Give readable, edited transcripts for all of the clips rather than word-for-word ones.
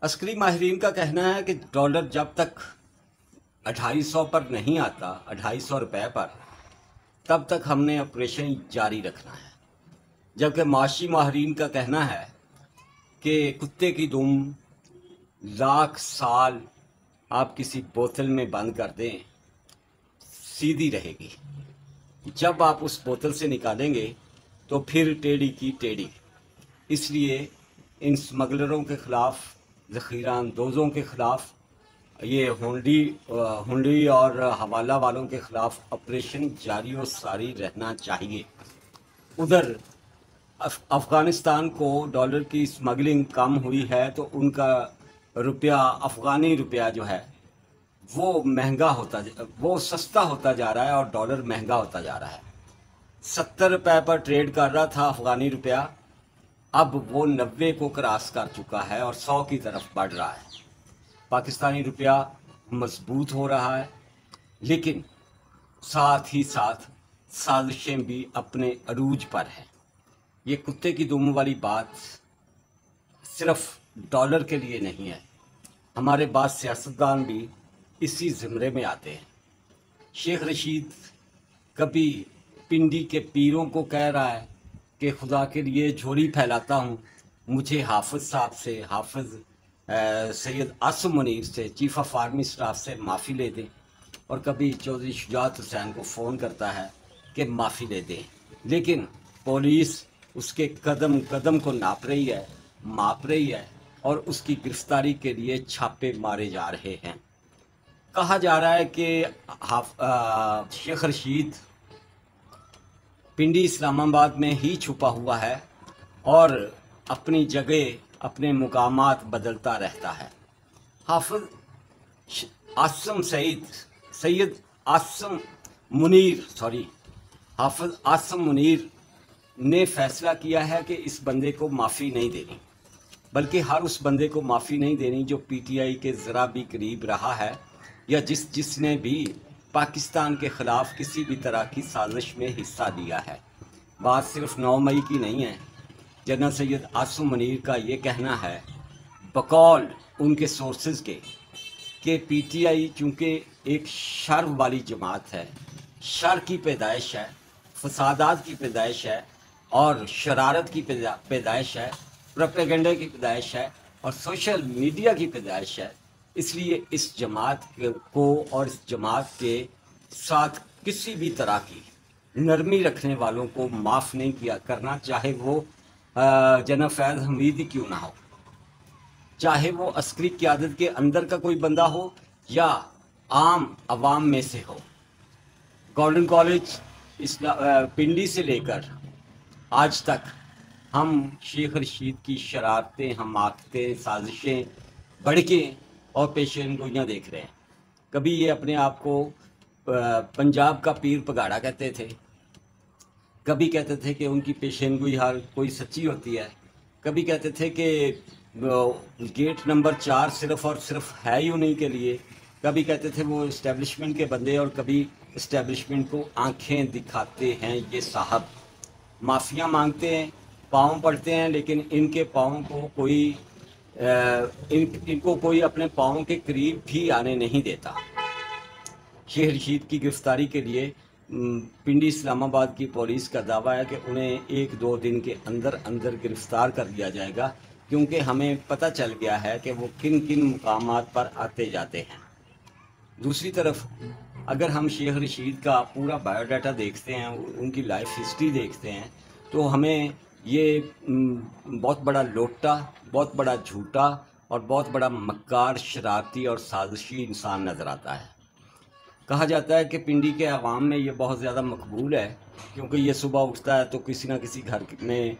عسکری ماہرین کا کہنا ہے کہ ڈالر جب تک 250 پر نہیں آتا، 250 روپے پر، تب تک ہم نے آپریشن جاری رکھنا ہے، جبکہ معاشی ماہرین کا کہنا ہے کہ کتے کی دم لاکھ سال آپ کسی بوتل میں بند کر دیں سیدھی رہے گی، جب آپ اس بوتل سے نکالیں گے تو پھر ٹیڑھی کی ٹیڑھی۔ اس لیے ان سمگلروں کے خلاف، ذخیرہ اندوزوں کے خلاف، یہ ہنڈی اور حوالہ والوں کے خلاف آپریشن جاری و ساری رہنا چاہیے۔ ادھر افغانستان کو ڈالر کی سمگلنگ کم ہوئی ہے تو ان کا روپیہ، افغانی روپیہ جو ہے وہ وہ سستا ہوتا جا رہا ہے اور ڈالر مہنگا ہوتا جا رہا ہے۔ 70 روپے پر ٹریڈ کر رہا تھا افغانی روپیہ، اب وہ 90 کو کراس کر چکا ہے اور 100 کی طرف بڑھ رہا ہے۔ پاکستانی روپیہ مضبوط ہو رہا ہے، لیکن ساتھ ہی ساتھ سازشیں بھی اپنے عروج پر ہیں۔ یہ کتے کی دم والی بات صرف ڈالر کے لیے نہیں ہے، ہمارے بعض سیاستدان بھی اسی زمرے میں آتے ہیں۔ شیخ رشید کبھی پنڈی کے پیروں کو کہہ رہا ہے کہ خدا کے لیے جھولی پھیلاتا ہوں، مجھے حافظ صاحب سے، حافظ سید عاصم منیر سے، چیف آف آرمی اسٹاف سے معافی لے دیں، اور کبھی چودھری شجاعت حسین کو فون کرتا ہے کہ معافی لے دیں، لیکن پولیس اس کے قدم قدم کو ناپ رہی ہے، ماپ رہی ہے، اور اس کی گرفتاری کے لیے چھاپے مارے جا رہے ہیں۔ کہا جا رہا ہے کہ شیخ رشید پنڈی اسلام آباد میں ہی چھپا ہوا ہے اور اپنی جگہ، اپنے مقامات بدلتا رہتا ہے۔ حافظ عاصم منیر نے فیصلہ کیا ہے کہ اس بندے کو معافی نہیں دینی، بلکہ ہر اس بندے کو معافی نہیں دینی جو پی ٹی آئی کے ذرا بھی قریب رہا ہے، یا جس نے بھی پاکستان کے خلاف کسی بھی طرح کی سازش میں حصہ لیا ہے۔ بات صرف 9 مئی کی نہیں ہے۔ جنرل سید عاصم منیر کا یہ کہنا ہے، بقول ان کے سورسز کے، کہ پی ٹی آئی چونکہ ایک شر والی جماعت ہے، شر کی پیدائش ہے، فسادات کی پیدائش ہے، اور شرارت کی پیدائش ہے، پروپیگنڈے کی پیدائش ہے، اور سوشل میڈیا کی پیدائش ہے، اس لیے اس جماعت کو اور اس جماعت کے ساتھ کسی بھی طرح کی نرمی رکھنے والوں کو معاف نہیں کیا کرنا، چاہے وہ جناب فیض حمید ہی کیوں نہ ہو، چاہے وہ عسکری قیادت کے اندر کا کوئی بندہ ہو یا عام عوام میں سے ہو۔ گولڈن کالج پنڈی سے لے کر آج تک ہم شیخ رشید کی شرارتیں، حماقتیں، سازشیں، بڑکیں اور پیشین گوئیاں دیکھ رہے ہیں۔ کبھی یہ اپنے آپ کو پنجاب کا پیر پگاڑا کہتے تھے، کبھی کہتے تھے کہ ان کی پیشین گوئی ہر کوئی سچی ہوتی ہے، کبھی کہتے تھے کہ گیٹ نمبر 4 صرف اور صرف ہے ہی انہیں کے لیے، کبھی کہتے تھے وہ اسٹیبلشمنٹ کے بندے، اور کبھی اسٹیبلشمنٹ کو آنکھیں دکھاتے ہیں یہ صاحب، معافیاں مانگتے ہیں، پاؤں پڑتے ہیں، لیکن ان کے پاؤں کو کوئی ان کو کوئی اپنے پاؤں کے قریب بھی آنے نہیں دیتا۔ شیخ رشید کی گرفتاری کے لیے پنڈی اسلام آباد کی پولیس کا دعویٰ ہے کہ انہیں 1-2 دن کے اندر اندر گرفتار کر لیا جائے گا، کیونکہ ہمیں پتہ چل گیا ہے کہ وہ کن کن مقامات پر آتے جاتے ہیں۔ دوسری طرف اگر ہم شیخ رشید کا پورا بایو ڈاٹا دیکھتے ہیں، ان کی لائف ہسٹری دیکھتے ہیں، تو ہمیں یہ بہت بڑا لوٹا، بہت بڑا جھوٹا اور بہت بڑا مکار، شرارتی اور سازشی انسان نظر آتا ہے۔ کہا جاتا ہے کہ پنڈی کے عوام میں یہ بہت زیادہ مقبول ہے، کیونکہ یہ صبح اٹھتا ہے تو کسی نہ کسی گھر میں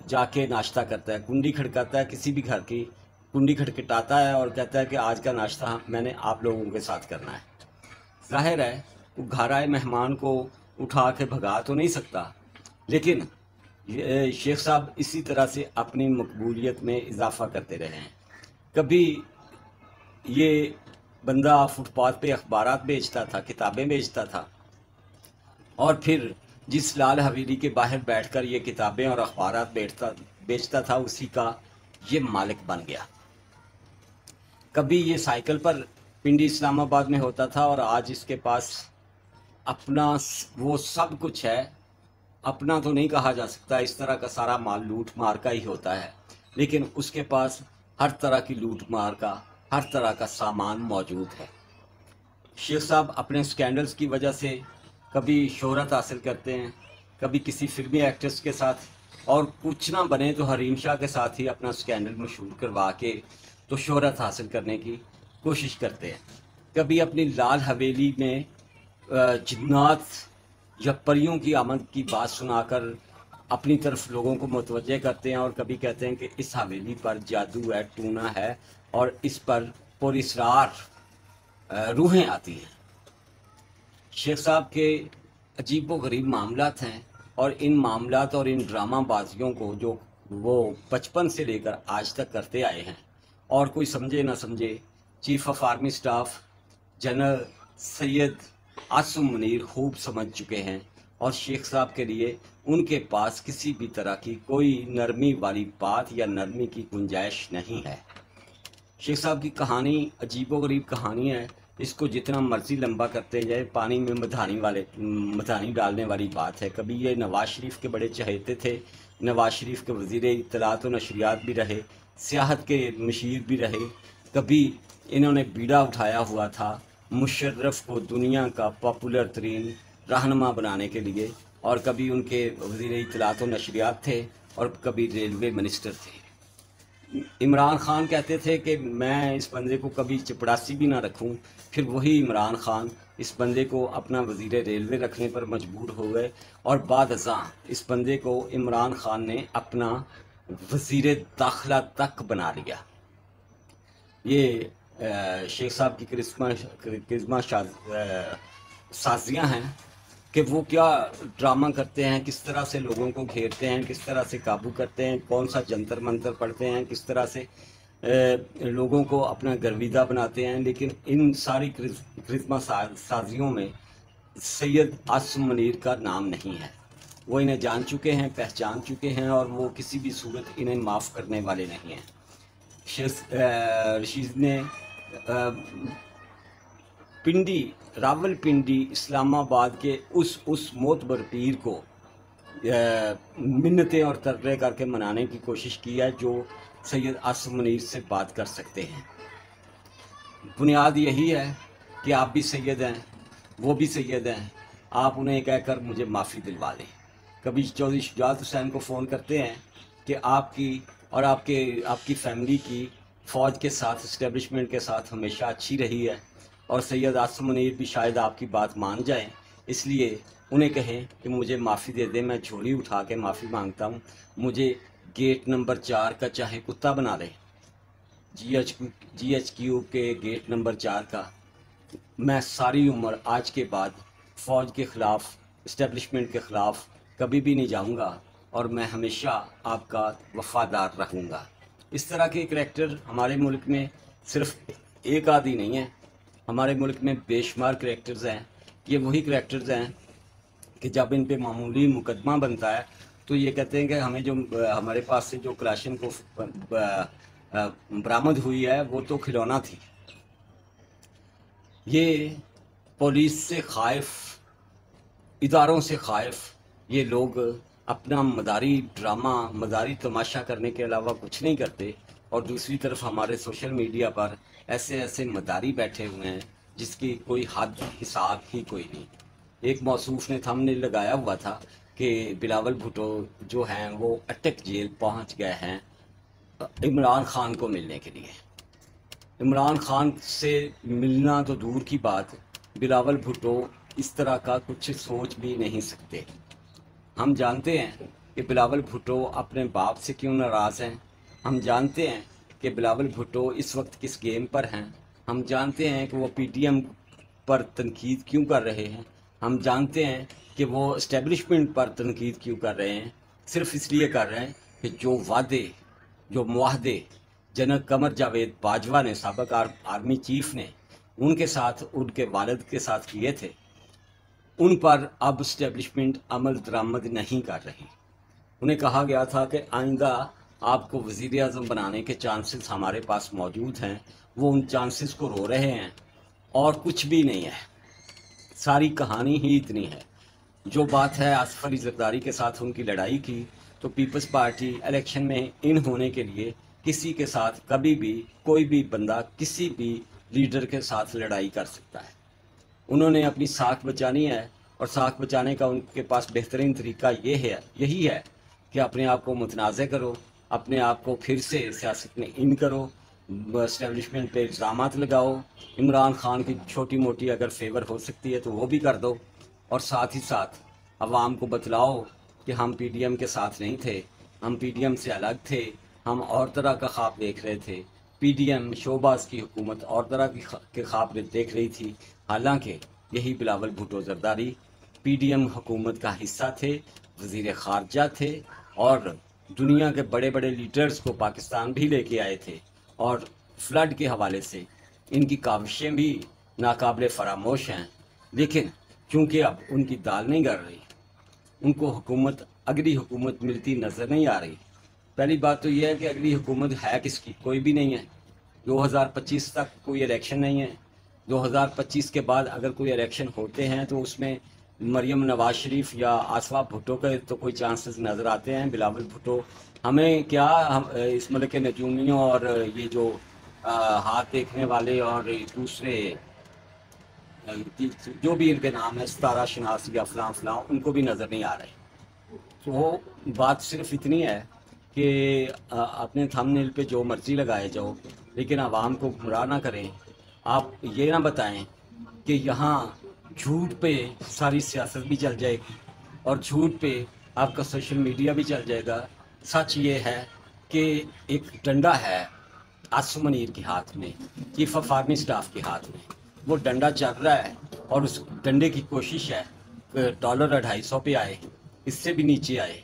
جا کے ناشتہ کرتا ہے، کنڈی کھڑکاتا ہے، کسی بھی گھر کی کنڈی کھٹکھٹاتا ہے اور کہتا ہے کہ آج کا ناشتہ میں نے آپ لوگوں کے ساتھ کرنا ہے۔ ظاہر ہے وہ گھر آئے مہمان کو اٹھا کے بھگا تو نہیں سکتا، لیکن شیخ صاحب اسی طرح سے اپنی مقبولیت میں اضافہ کرتے رہے ہیں۔ کبھی یہ بندہ فٹ پاتھ پہ اخبارات بیچتا تھا، کتابیں بیچتا تھا، اور پھر جس لال حویلی کے باہر بیٹھ کر یہ کتابیں اور اخبارات بیچتا تھا، اسی کا یہ مالک بن گیا۔ کبھی یہ سائیکل پر پنڈی اسلام آباد میں ہوتا تھا اور آج اس کے پاس اپنا وہ سب کچھ ہے. اپنا تو نہیں کہا جا سکتا، اس طرح کا سارا مال لوٹ مار کا ہی ہوتا ہے، لیکن اس کے پاس ہر طرح کی لوٹ مار کا ہر طرح کا سامان موجود ہے. شیخ صاحب اپنے سکینڈلز کی وجہ سے کبھی شہرت حاصل کرتے ہیں، کبھی کسی فلمی ایکٹرز کے ساتھ، اور کچھ نہ بنے تو حریم شاہ کے ساتھ ہی اپنا سکینڈل مشہور کروا کے تو شہرت حاصل کرنے کی کوشش کرتے ہیں. کبھی اپنی لال حویلی میں جنات یا پریوں کی آمد کی بات سنا کر اپنی طرف لوگوں کو متوجہ کرتے ہیں، اور کبھی کہتے ہیں کہ اس حویلی پر جادو ہے، ٹونا ہے، اور اس پر پر اسرار روحیں آتی ہیں. شیخ صاحب کے عجیب و غریب معاملات ہیں، اور ان معاملات اور ان ڈرامہ بازیوں کو جو وہ بچپن سے لے کر آج تک کرتے آئے ہیں، اور کوئی سمجھے نہ سمجھے chief of army staff general Syed Asim Munir خوب سمجھ چکے ہیں، اور شیخ صاحب کے لیے ان کے پاس کسی بھی طرح کی کوئی نرمی والی بات یا نرمی کی گنجائش نہیں ہے. شیخ صاحب کی کہانی عجیب و غریب کہانی ہے، اس کو جتنا مرضی لمبا کرتے جائے پانی میں مدھانی ڈالنے والی بات ہے. کبھی یہ نواز شریف کے بڑے چہیتے تھے، نواز شریف کے وزیر اطلاعات و نشریات بھی رہے، سیاحت کے مشیر بھی رہے. کبھی انہوں نے بیڑا اٹھایا ہوا تھا مشرف کو دنیا کا پاپولر ترین رہنما بنانے کے لیے، اور کبھی ان کے وزیر اطلاعات و نشریات تھے، اور کبھی ریلوے منسٹر تھے. عمران خان کہتے تھے کہ میں اس بندے کو کبھی چپڑاسی بھی نہ رکھوں، پھر وہی عمران خان اس بندے کو اپنا وزیر ریلوے رکھنے پر مجبور ہو گئے، اور بعد ازاں اس بندے کو عمران خان نے اپنا وزیر داخلہ تک بنا لیا. یہ شیخ صاحب کی کرزما سازیاں ہیں کہ وہ کیا ڈرامہ کرتے ہیں، کس طرح سے لوگوں کو گھیرتے ہیں، کس طرح سے قابو کرتے ہیں، کون سا جنتر منتر پڑھتے ہیں، کس طرح سے لوگوں کو اپنا گرویدہ بناتے ہیں. لیکن ان ساری کرزما سازیوں میں سید عاصم منیر کا نام نہیں ہے. وہ انہیں جان چکے ہیں، پہچان چکے ہیں، اور وہ کسی بھی صورت انہیں معاف کرنے والے نہیں ہیں. رشید نے پنڈی راول پنڈی اسلام آباد کے اس معتبر پیر کو منتیں اور ترلے کر کے منانے کی کوشش کی ہے جو سید عاصم منیر سے بات کر سکتے ہیں. بنیاد یہی ہے کہ آپ بھی سید ہیں، وہ بھی سید ہیں، آپ انہیں کہہ کر مجھے معافی دلوا دیں. کبھی چودھری شجاعت حسین کو فون کرتے ہیں کہ آپ کی اور آپ کی فیملی کی فوج کے ساتھ، اسٹیبلشمنٹ کے ساتھ ہمیشہ اچھی رہی ہے، اور سید عاصم منیر بھی شاید آپ کی بات مان جائیں، اس لیے انہیں کہیں کہ مجھے معافی دے دیں، میں جھولی اٹھا کے معافی مانگتا ہوں، مجھے گیٹ نمبر 4 کا چاہے کتا بنا دیں، جی ایچ کیو کے گیٹ نمبر 4 کا. میں ساری عمر آج کے بعد فوج کے خلاف، اسٹیبلشمنٹ کے خلاف کبھی بھی نہیں جاؤں گا، اور میں ہمیشہ آپ کا وفادار رہوں گا. اس طرح کے کریکٹر ہمارے ملک میں صرف ایک آدھی نہیں ہیں، ہمارے ملک میں بے شمار کریکٹرز ہیں. یہ وہی کریکٹرز ہیں کہ جب ان پہ معمولی مقدمہ بنتا ہے تو یہ کہتے ہیں کہ ہمیں جو ہمارے پاس سے جو کلاشن کو برآمد ہوئی ہے وہ تو کھلونا تھی. یہ پولیس سے خائف، اداروں سے خائف یہ لوگ اپنا مداری ڈرامہ، مداری تماشا کرنے کے علاوہ کچھ نہیں کرتے، اور دوسری طرف ہمارے سوشل میڈیا پر ایسے مداری بیٹھے ہوئے ہیں جس کی کوئی حد حساب ہی کوئی نہیں. ایک موصوف نے تھم نے لگایا ہوا تھا کہ بلاول بھٹو جو ہیں وہ اٹک جیل پہنچ گئے ہیں عمران خان کو ملنے کے لیے. عمران خان سے ملنا تو دور کی بات، بلاول بھٹو اس طرح کا کچھ سوچ بھی نہیں سکتے. ہم جانتے ہیں کہ بلاول بھٹو اپنے باپ سے کیوں ناراض ہیں، ہم جانتے ہیں کہ بلاول بھٹو اس وقت کس گیم پر ہیں، ہم جانتے ہیں کہ وہ پی ٹی ایم پر تنقید کیوں کر رہے ہیں، ہم جانتے ہیں کہ وہ اسٹیبلشمنٹ پر تنقید کیوں کر رہے ہیں. صرف اس لیے کر رہے ہیں کہ جو معاہدے جنرل قمر جاوید باجوہ نے، سابق آرمی چیف نے ان کے ساتھ، ان کے والد کے ساتھ کیے تھے، ان پر اب اسٹیبلشمنٹ عمل درآمد نہیں کر رہی. انہیں کہا گیا تھا کہ آئندہ آپ کو وزیر اعظم بنانے کے چانسز ہمارے پاس موجود ہیں، وہ ان چانسز کو رو رہے ہیں اور کچھ بھی نہیں ہے، ساری کہانی ہی اتنی ہے۔ جو بات ہے آصف علی زرداری کے ساتھ ان کی لڑائی کی، تو پیپلز پارٹی الیکشن میں ان ہونے کے لیے کسی کے ساتھ کبھی بھی کوئی بھی بندہ کسی بھی لیڈر کے ساتھ لڑائی کر سکتا ہے۔ انہوں نے اپنی ساکھ بچانی ہے، اور ساکھ بچانے کا ان کے پاس بہترین طریقہ یہی ہے کہ اپنے آپ کو متنازع کرو، اپنے آپ کو پھر سے سیاست میں ان کرو، اسٹیبلشمنٹ پہ الزامات لگاؤ، عمران خان کی چھوٹی موٹی اگر فیور ہو سکتی ہے تو وہ بھی کر دو، اور ساتھ ہی ساتھ عوام کو بتلاؤ کہ ہم پی ڈی ایم کے ساتھ نہیں تھے، ہم پی ڈی ایم سے الگ تھے، ہم اور طرح کا خواب دیکھ رہے تھے، پی ڈی ایم شوباز کی حکومت اور طرح کے خواب دیکھ رہی تھی، حالانکہ یہی Bilawal Bhutto Zardari P D M حکومت کا حصہ تھے، وزیر خارجہ تھے، اور دنیا کے بڑے بڑے لیڈرز کو پاکستان بھی لے کے آئے تھے، اور فلڈ کے حوالے سے ان کی کاوشیں بھی ناقابل فراموش ہیں، لیکن چونکہ اب ان کی دال نہیں گل رہی، ان کو اگلی حکومت ملتی نظر نہیں آ رہی۔ پہلی بات تو یہ ہے کہ اگلی حکومت ہے کس کی؟ کوئی بھی نہیں ہے۔ 2025 تک کوئی الیکشن نہیں ہے۔ 2025 کے بعد اگر کوئی الیکشن ہوتے ہیں تو اس میں مریم نواز شریف یا آصف بھٹو کے تو کوئی چانسز نظر آتے ہیں۔ بلاول بھٹو ہمیں کیا، اس ملک کے نجومیوں اور یہ جو ہاتھ دیکھنے والے اور دوسرے جو بھی ان کے نام ہے، ستارہ شناس یا فلاں فلاں، ان کو بھی نظر نہیں آ رہے۔ تو بات صرف اتنی ہے کہ اپنے تھم نیل پہ جو مرضی لگائے جاؤ، لیکن عوام کو گمراہ نہ کریں۔ آپ یہ نہ بتائیں کہ یہاں جھوٹ پہ ساری سیاست بھی چل جائے گی، اور جھوٹ پہ آپ کا سوشل میڈیا بھی چل جائے گا۔ سچ یہ ہے کہ ایک ڈنڈا ہے آصف منیر کے ہاتھ میں، چیف آف آرمی سٹاف کے ہاتھ میں، وہ ڈنڈا چل رہا ہے، اور اس ڈنڈے کی کوشش ہے کہ $250 پہ آئے، اس سے بھی نیچے آئے۔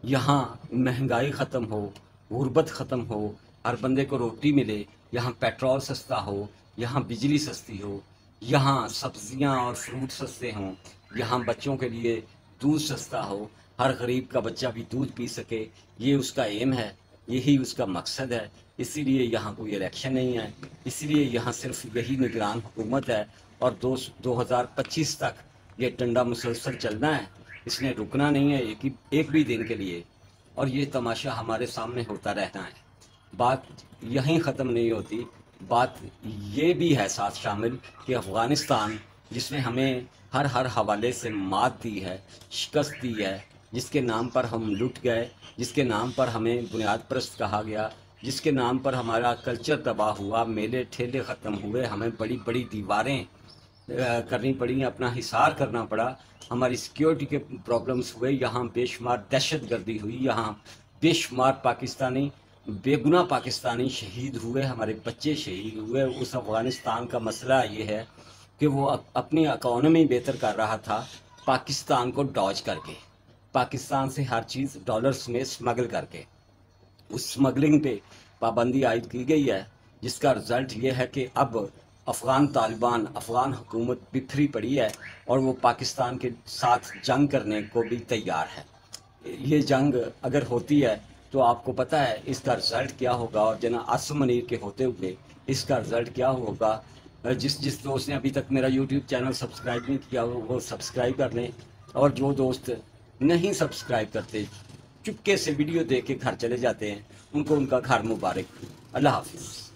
یہاں مہنگائی ختم ہو، غربت ختم ہو، ہر بندے کو روٹی ملے، یہاں پیٹرول سستا ہو، یہاں بجلی سستی ہو، یہاں سبزیاں اور فروٹ سستے ہوں، یہاں بچوں کے لیے دودھ سستا ہو، ہر غریب کا بچہ بھی دودھ پی سکے، یہ اس کا ایم ہے، یہی اس کا مقصد ہے۔ اسی لیے یہاں کوئی الیکشن نہیں ہے، اسی لیے یہاں صرف یہی نگران حکومت ہے، اور 2025 تک یہ ڈنڈا مسلسل چلنا ہے، اس نے رکنا نہیں ہے ایک بھی دن کے لیے، اور یہ تماشا ہمارے سامنے ہوتا رہنا ہے۔ بات یہیں ختم نہیں ہوتی، بات یہ بھی ہے ساتھ شامل کہ افغانستان جس نے ہمیں ہر حوالے سے مات دی ہے، شکست دی ہے، جس کے نام پر ہم لٹ گئے، جس کے نام پر ہمیں بنیاد پرست کہا گیا، جس کے نام پر ہمارا کلچر تباہ ہوا، میلے ٹھیلے ختم ہوئے، ہمیں بڑی بڑی دیواریں کرنی پڑی، اپنا حصار کرنا پڑا، ہماری سیکیورٹی کے پرابلمز ہوئے، یہاں بے شمار دہشت گردی ہوئی، یہاں بے شمار پاکستانی بے گناہ پاکستانی شہید ہوئے، ہمارے بچے شہید ہوئے۔ اس افغانستان کا مسئلہ یہ ہے کہ وہ اپنی اکانومی بہتر کر رہا تھا پاکستان کو ڈاج کر کے، پاکستان سے ہر چیز ڈالرز میں سمگل کر کے، اس سمگلنگ پہ پابندی عائد کی گئی ہے، جس کا رزلٹ یہ ہے کہ اب افغان طالبان، افغان حکومت بکھری پڑی ہے، اور وہ پاکستان کے ساتھ جنگ کرنے کو بھی تیار ہے۔ یہ جنگ اگر ہوتی ہے تو آپ کو پتہ ہے اس کا رزلٹ کیا ہوگا، اور جناب آصف منیر کے ہوتے ہوئے اس کا رزلٹ کیا ہوگا۔ جس دوست نے ابھی تک میرا یوٹیوب چینل سبسکرائب نہیں کیا وہ سبسکرائب کر لیں، اور جو دوست نہیں سبسکرائب کرتے، چپکے سے ویڈیو دیکھ کے گھر چلے جاتے ہیں، ان کو ان کا گھر مبارک۔ اللہ حافظ۔